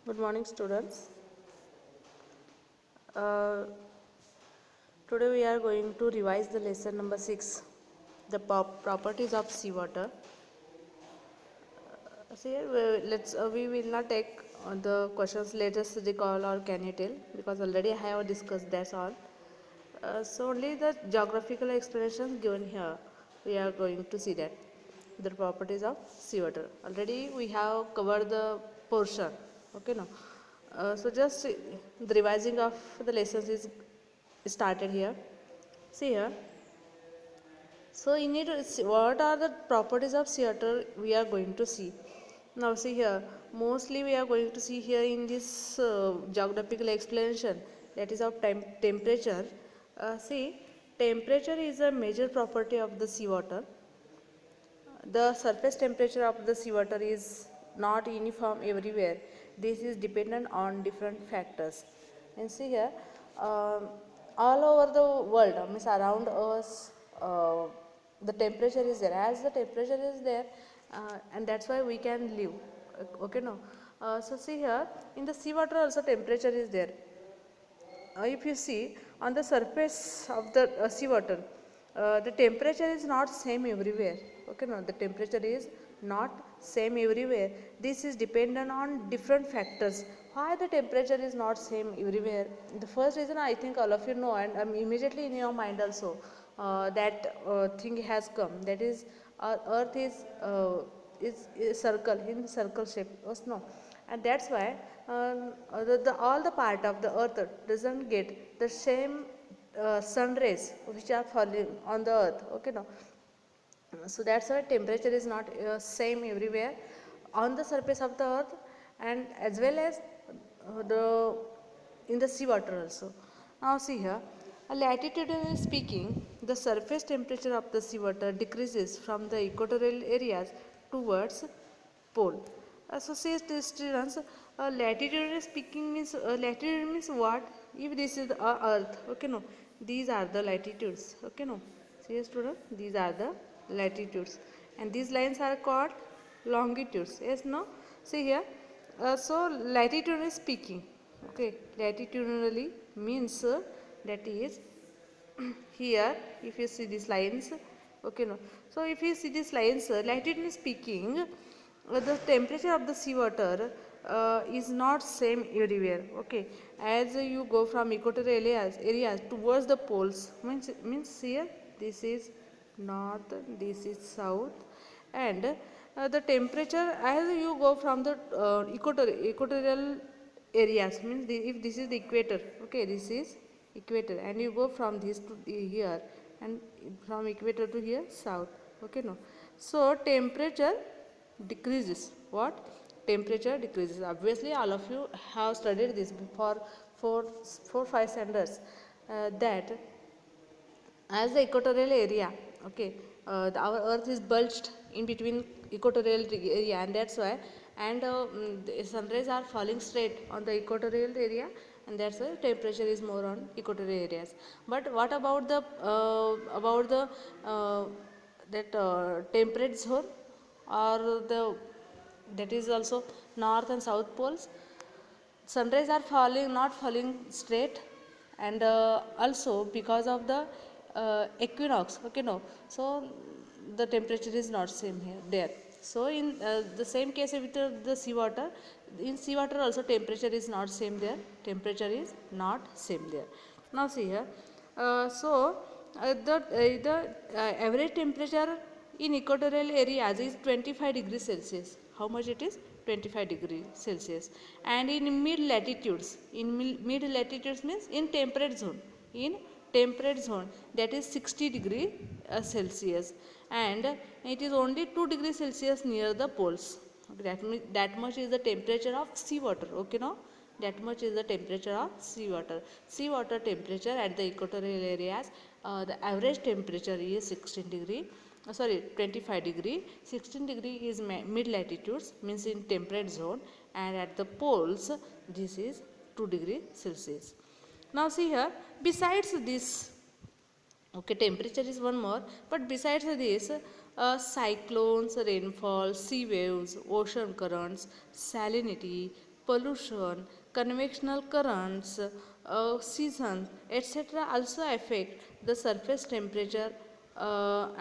Good morning, students. Uh, Today we are going to revise the lesson number 6, the properties of seawater. So here we will not take the questions. Let us recall or can you tell, because already I have discussed that's all. So only the geographical explanations given here we are going to see that the properties of seawater. Already we have covered the portion. Okay, no. So just the revising of the lessons is started here. See here. So you need to see what are the properties of seawater we are going to see. Now see here, mostly we are going to see here in this geographical explanation, that is of temperature. See, temperature is a major property of the seawater. The surface temperature of the seawater is not uniform everywhere. This is dependent on different factors. And see here, all over the world, means around us, the temperature is there. As the temperature is there, and that's why we can live. Okay, no. So see here, in the seawater also temperature is there. If you see on the surface of the seawater, the temperature is not same everywhere. Okay, no, the temperature is not same everywhere. This is dependent on different factors. Why the temperature is not same everywhere? The first reason I think all of you know, and immediately in your mind also, that thing has come. That is, our Earth is circle in circle shape. Yes, no, and that's why all the part of the earth doesn't get the same sun rays which are falling on the earth. Okay, no. So that's why temperature is not same everywhere on the surface of the earth, and as well as the in the seawater also. Now see here, latitudinally speaking, the surface temperature of the seawater decreases from the equatorial areas towards pole. So says the students, latitudinally speaking means latitude means what? If this is the earth, okay, no, these are the latitudes. Okay, no, see student, these are the latitudes, and these lines are called longitudes. Yes, no. See here, so latitudinally speaking, okay, latitudinally means that is here. If you see these lines, okay, no, so if you see these lines, latitudinally speaking, the temperature of the seawater is not same everywhere. Okay, as you go from equatorial areas towards the poles, means here this is north, this is south, and the temperature as you go from the equatorial areas, means if this is the equator, okay, this is equator, and you go from this to here, and from equator to here south. Okay, no, so temperature decreases. What? Temperature decreases. Obviously all of you have studied this before, 4 5 standards, that as the equatorial area, okay, our earth is bulged in between equatorial area, and that's why, and the sunrays are falling straight on the equatorial area, and that's why temperature is more on equatorial areas. But what about the uh, that temperate zone, or the that is also north and south poles? Sunrays are falling, not falling straight, and also because of the equinox. Okay, no, so the temperature is not same here there. So in the same case with the seawater, in seawater also temperature is not same there, temperature is not same there. Now see here, so the average temperature in equatorial areas is 25 degrees Celsius. How much it is? 25 degrees Celsius. And in mid latitudes, in mid latitudes means in temperate zone, that is 60 degree Celsius, and it is only 2 degrees Celsius near the poles. That means that much is the temperature of seawater. Okay, now that much is the temperature of seawater. Seawater temperature at the equatorial areas, the average temperature is 16 degree. Sorry, 25 degree. 16 degree is mid latitudes, means in temperate zone, and at the poles this is 2 degree Celsius. Now see here, besides this, okay, temperature is one more, but besides this, cyclones, rainfall, sea waves, ocean currents, salinity, pollution, convectional currents, seasons, etc. also affect the surface temperature,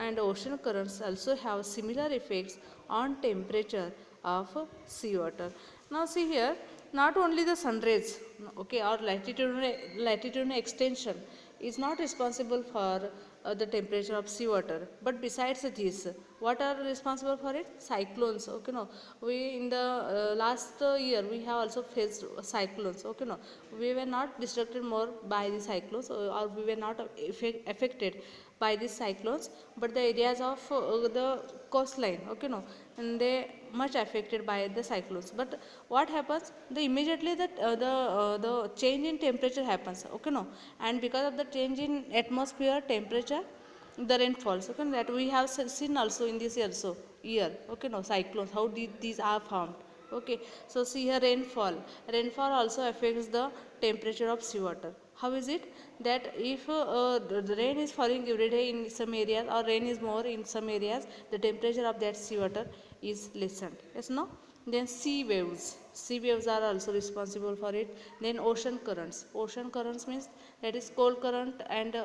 and ocean currents also have similar effects on temperature of seawater. Now see here, not only the sun rays, okay, or latitudinal extension is not responsible for the temperature of seawater, but besides this, what are responsible for it? Cyclones, okay, no, we in the last year we have also faced cyclones, okay, no, we were not distracted more by the cyclones, or we were not affected by these cyclones, but the areas of the coastline, okay, no, and they much affected by the cyclones. But what happens, the immediately that the change in temperature happens, okay, no, and because of the change in atmosphere temperature, the rain falls, okay, that we have seen also in this year, okay, no, cyclones, how these are formed, okay. So see here, rainfall also affects the temperature of seawater. How is it that if the rain is falling every day in some areas, or rain is more in some areas, the temperature of that seawater is lessened, yes, no. Then sea waves are also responsible for it. Then ocean currents means that is cold current and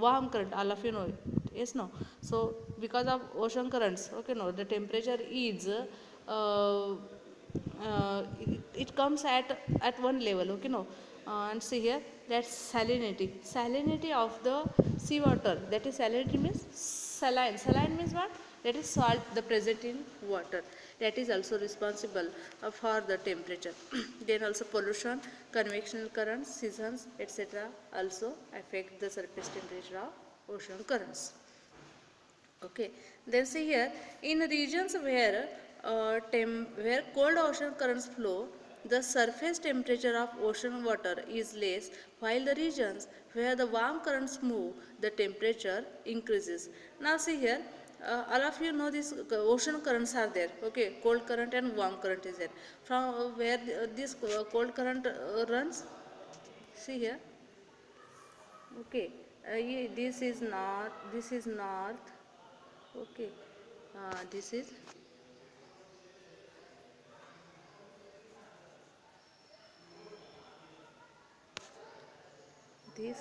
warm current, all of you know it, yes, no. So because of ocean currents, okay, no, the temperature is it comes at one level, okay, no. And see here, that's salinity of the seawater, that is salinity means saline means what, that is salt the present in water, that is also responsible for the temperature. Then also pollution, convectional currents, seasons, etc. also affect the surface temperature of ocean currents. Okay, then see here, in regions where cold ocean currents flow, the surface temperature of ocean water is less, while the regions where the warm currents move, the temperature increases. Now see here, all of you know these ocean currents are there. Okay, cold current and warm current is there. From where this cold current runs, see here. Okay, this is north. This is north. Okay, this is this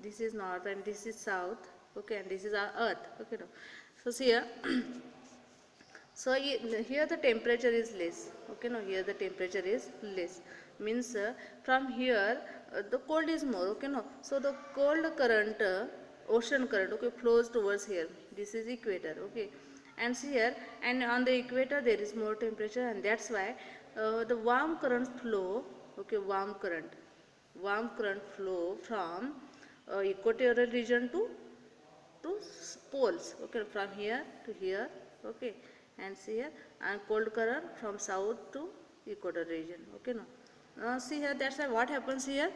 this is north and this is south. Okay, and this is our earth. Okay, no. So see here. So here the temperature is less. Okay, no, here the temperature is less. Means from here the cold is more. Okay, no. So the cold current, ocean current, okay, flows towards here. This is equator. Okay, and see here, and on the equator there is more temperature, and that's why the warm current flow. Okay, warm current flow from equatorial region to poles, okay, from here to here, okay, and see here, and cold current from south to equator region, okay, no. Now see here, that's why what happens here,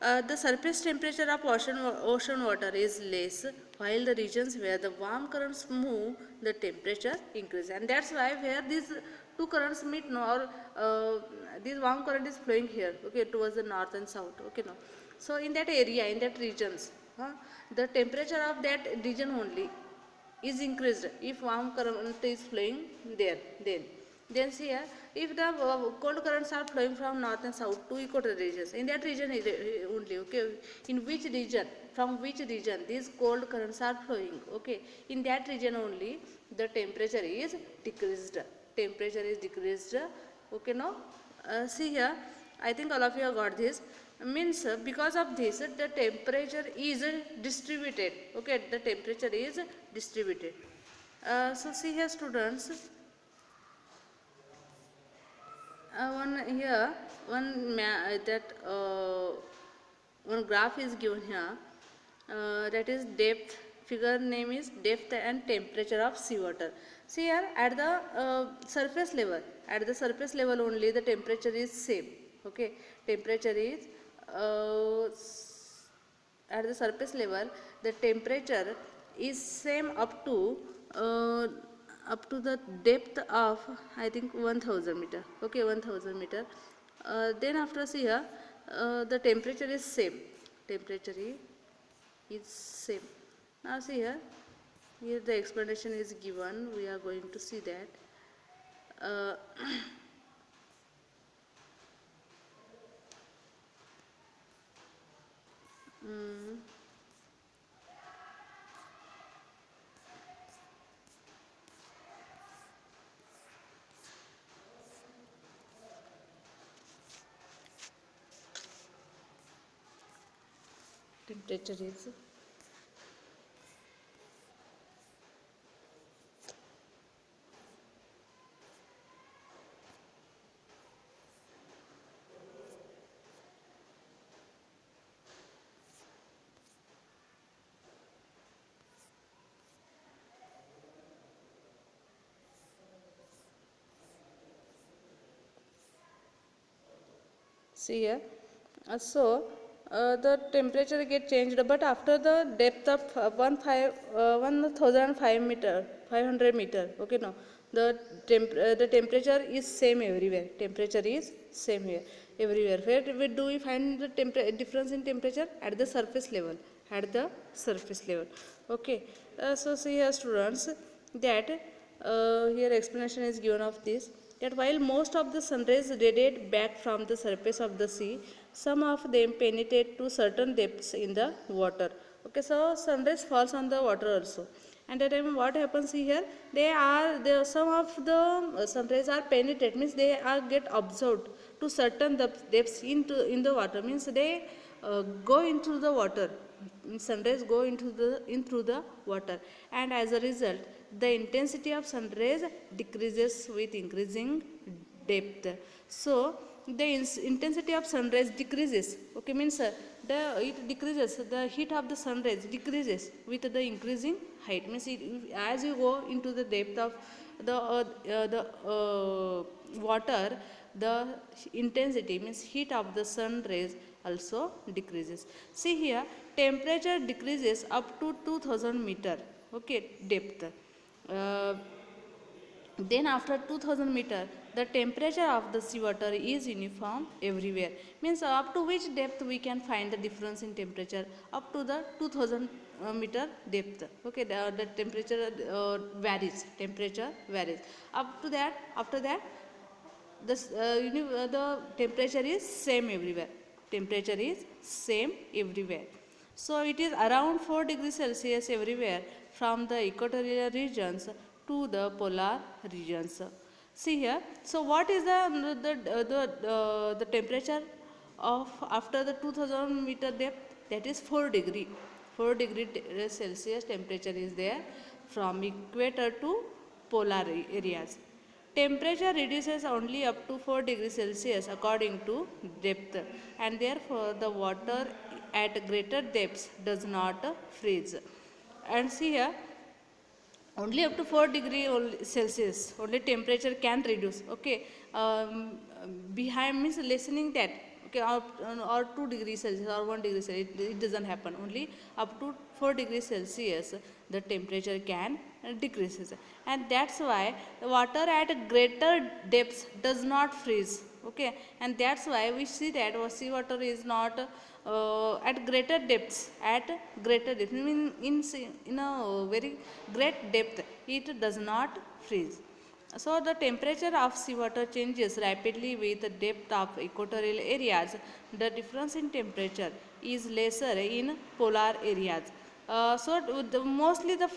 the surface temperature of ocean water is less, while the regions where the warm currents move, the temperature increases, and that's why where these two currents meet, no, or this warm current is flowing here, okay, towards the north and south, okay, no. So in that area, in that regions, the temperature of that region only is increased if warm current is flowing there. Then see here, if the cold currents are flowing from north and south to equator regions, in that region only, okay, in which region, from which region these cold currents are flowing, okay, in that region only the temperature is decreased, okay, no. See here, I think all of you have got this. Means because of this, the temperature is distributed. Okay, the temperature is distributed. So see here, students. One here, one graph is given here. That is depth. Figure name is depth and temperature of seawater. See here, at the surface level only the temperature is same. Okay, temperature is uh, at the surface level the temperature is same uh, up to the depth of, I think, 1000 meter, okay, 1000 meter. Then after see here, the temperature is same, temperature is same. Now see here, Here the explanation is given. We are going to see that. Uh, mm, temperature is. See here. The temperature get changed, but after the depth of 1,005 meter, 500 meter. Okay, no, the temperature is same everywhere. Temperature is same here everywhere. Do we find the difference in temperature at the surface level? At the surface level. Okay. So see here, students, that here explanation is given of this, that while most of the sun rays radiate back from the surface of the sea, some of them penetrate to certain depths in the water. Okay, so sun rays falls on the water also. And that time what happens here? Some of the sun rays are penetrate, means they are get absorbed to certain depths into in the water, means they go into the water. Sun rays go into the water, and as a result the intensity of sun rays decreases with increasing depth. So the intensity of sun rays decreases. Okay, means it decreases, the heat of the sun rays decreases with the increasing height, means as you go into the depth of the water, the intensity, means heat of the sun rays also decreases. See here, temperature decreases up to 2000 meter, okay, depth. uh, then after 2000 meter, the temperature of the seawater is uniform everywhere, means up to which depth we can find the difference in temperature? Up to the 2000 meter depth. Okay, the temperature varies, temperature varies up to that. After that, the temperature is same everywhere. Temperature is same everywhere. So it is around 4 degrees Celsius everywhere from the equatorial regions to the polar regions. See here. So what is the temperature of after the 2000 meter depth? That is 4 degree. 4 degree Celsius temperature is there from equator to polar areas. Temperature reduces only up to 4 degrees Celsius according to depth, and therefore the water at greater depths does not freeze. And see here, only up to 4 degree Celsius only temperature can reduce. Okay, behind means lessening that. Okay, or 2 degrees Celsius or 1 degree Celsius, it doesn't happen. Only up to 4 degrees Celsius the temperature can decreases, and that's why the water at greater depths does not freeze. Okay, and that's why we see that seawater is not at greater depths, at greater depth, in a very great depth, it does not freeze. So the temperature of seawater changes rapidly with the depth of equatorial areas. The difference in temperature is lesser in polar areas. Mostly the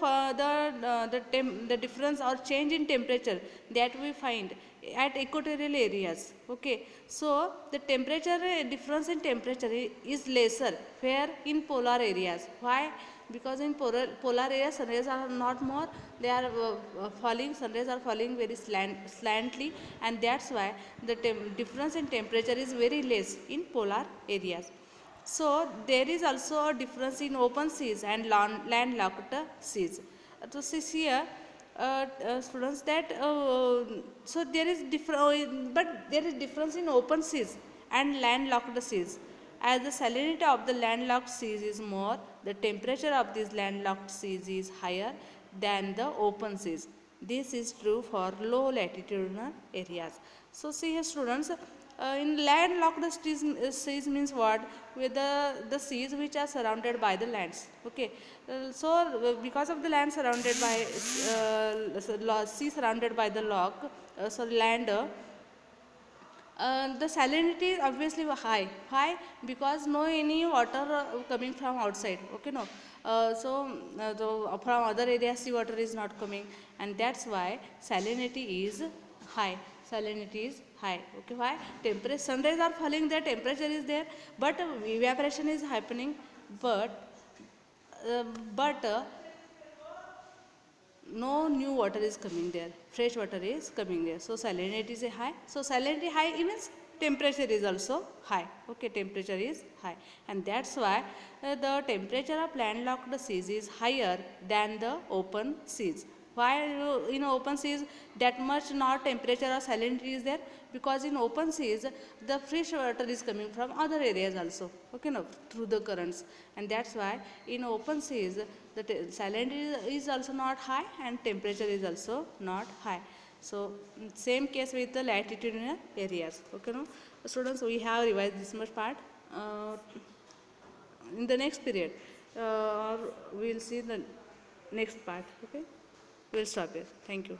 difference or change in temperature that we find at equatorial areas. Okay, so the temperature difference in temperature is lesser where in polar areas. Why? Because in polar areas sun rays are not more, they are falling, sun rays are falling very slantly, and that's why the difference in temperature is very less in polar areas. So there is also a difference in open seas and landlocked seas. So see here, students, that so there is but there is difference in open seas and landlocked seas. As the salinity of the landlocked seas is more, the temperature of these landlocked seas is higher than the open seas. This is true for low latitudinal areas. So see here, students, In landlocked seas means what? With the seas which are surrounded by the lands. Okay, because of the land surrounded by sea surrounded by the land. The salinity is obviously high. Why? Because no any water coming from outside. Okay, no. From other areas, sea water is not coming, and that's why salinity is high. Salinity is high. Okay, why? Temperature, sunrays are falling there, temperature is there, but evaporation is happening. But uh, but no new water is coming there, fresh water is coming there, so salinity is high. So salinity high means temperature is also high. Okay, temperature is high, and that's why the temperature of landlocked seas is higher than the open seas. Why in open seas that much not temperature or salinity is there? Because in open seas the fresh water is coming from other areas also. Okay, no, through the currents, and that's why in open seas the salinity is also not high and temperature is also not high. So same case with the latitudinal areas. Okay, no, students, we have revised this much part. uh, in the next period, or we'll see the next part. Okay, we'll stop here. Thank you.